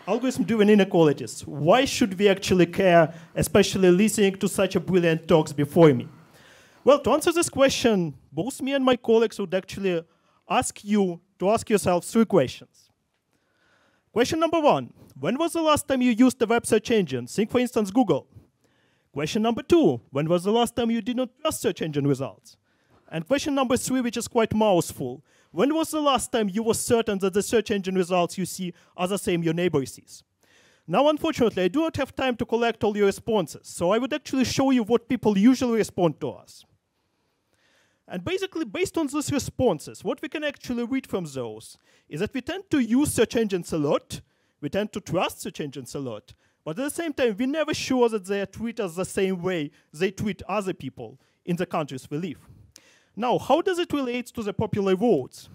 algorithm-driven inequalities. Why should we actually care, especially listening to such a brilliant talks before me? Well, to answer this question, both me and my colleagues would actually ask you to ask yourself 3 questions. Question number 1, when was the last time you used a web search engine? Think, for instance, Google. Question number 2, when was the last time you did not trust search engine results? And question number 3, which is quite mouthful, when was the last time you were certain that the search engine results you see are the same your neighbor sees? Now, unfortunately, I do not have time to collect all your responses, so I would actually show you what people usually respond to us. And basically, based on these responses, what we can actually read from those is that we tend to use search engines a lot, we tend to trust search engines a lot, but at the same time, we're never sure that they treat us the same way they treat other people in the countries we live. Now, how does it relate to the popular votes?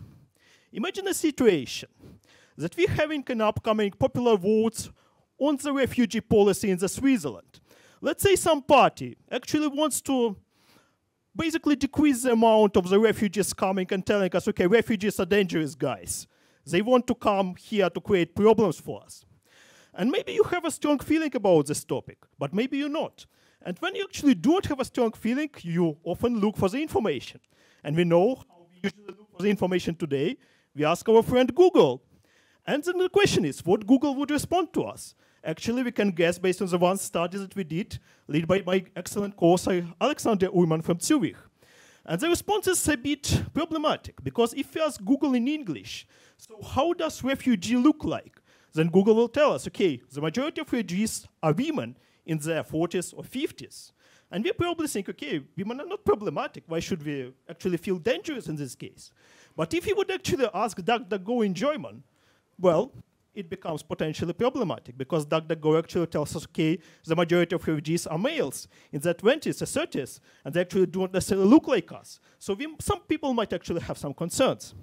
Imagine a situation that we're having an upcoming popular votes on the refugee policy in Switzerland. Let's say some party actually wants to basically decrease the amount of the refugees coming and telling us, okay, refugees are dangerous guys. They want to come here to create problems for us. And maybe you have a strong feeling about this topic, but maybe you're not. And when you actually don't have a strong feeling, you often look for the information. And we know how we usually look for the information today. We ask our friend Google. And then the question is, what Google would respond to us? Actually, we can guess based on the one study that we did, led by my excellent co-author, Aleksandra Urman from Zurich. And the response is a bit problematic, because if we ask Google in English, so how does refugee look like? Then Google will tell us, okay, the majority of refugees are women in their 40s or 50s. And we probably think, okay, women are not problematic. Why should we actually feel dangerous in this case? But if you would actually ask DuckDuckGo in German, well, it becomes potentially problematic, because DuckDuckGo actually tells us, okay, the majority of refugees are males in their 20s or 30s, and they actually don't necessarily look like us. So some people might actually have some concerns.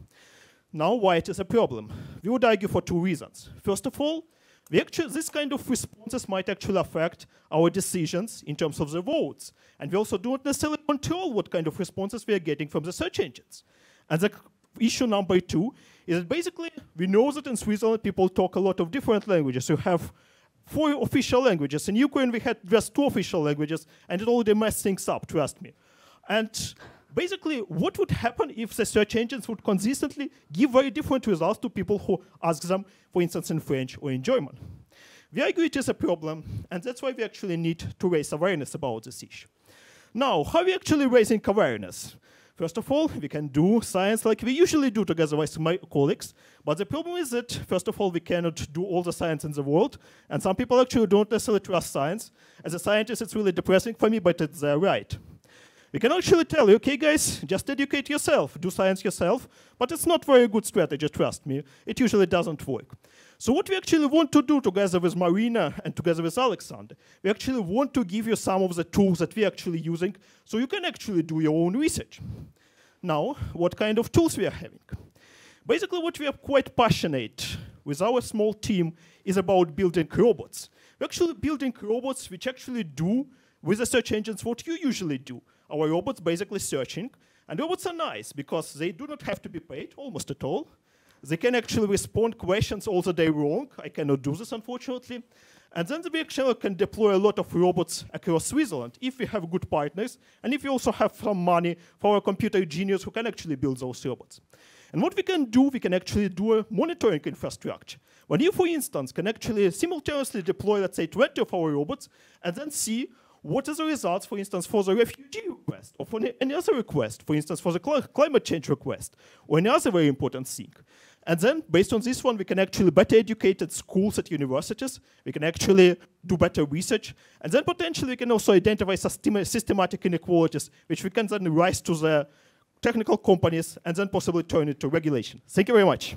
Now, why it is a problem? We would argue for 2 reasons. First of all, this kind of responses might actually affect our decisions in terms of the votes. And we also don't necessarily control what kind of responses we are getting from the search engines. And the issue number 2 is that basically we know that in Switzerland people talk a lot of different languages. You have 4 official languages. In Ukraine we had just 2 official languages, and it already messed things up, trust me. And basically, what would happen if the search engines would consistently give very different results to people who ask them, for instance, in French or in German? We argue it is a problem, and that's why we actually need to raise awareness about this issue. Now, how are we actually raising awareness? First of all, we can do science like we usually do together with my colleagues, but the problem is that, first of all, we cannot do all the science in the world, and some people actually don't necessarily trust science. As a scientist, it's really depressing for me, but they're right. We can actually tell you, okay, guys, just educate yourself, do science yourself, but it's not very good strategy, trust me. It usually doesn't work. So what we actually want to do together with Maryna and together with Aleksandra, we actually want to give you some of the tools that we're actually using so you can actually do your own research. Now, what kind of tools we are having? Basically, what we are quite passionate with our small team is about building robots. We're actually building robots which actually do with the search engines what you usually do. Our robots basically searching, and robots are nice because they do not have to be paid almost at all. They can actually respond questions all the day long. I cannot do this, unfortunately. And then we actually can deploy a lot of robots across Switzerland if we have good partners, and if we also have some money for our computer engineers who can actually build those robots. And what we can do, we can actually do a monitoring infrastructure. When you, for instance, can actually simultaneously deploy, let's say, 20 of our robots, and then see what are the results, for instance, for the refugee request, or for any other request, for instance, for the climate change request, or any other very important thing. And then, based on this one, we can actually better educate at schools, at universities. We can actually do better research. And then, potentially, we can also identify systematic inequalities, which we can then rise to the technical companies and then possibly turn it to regulation. Thank you very much.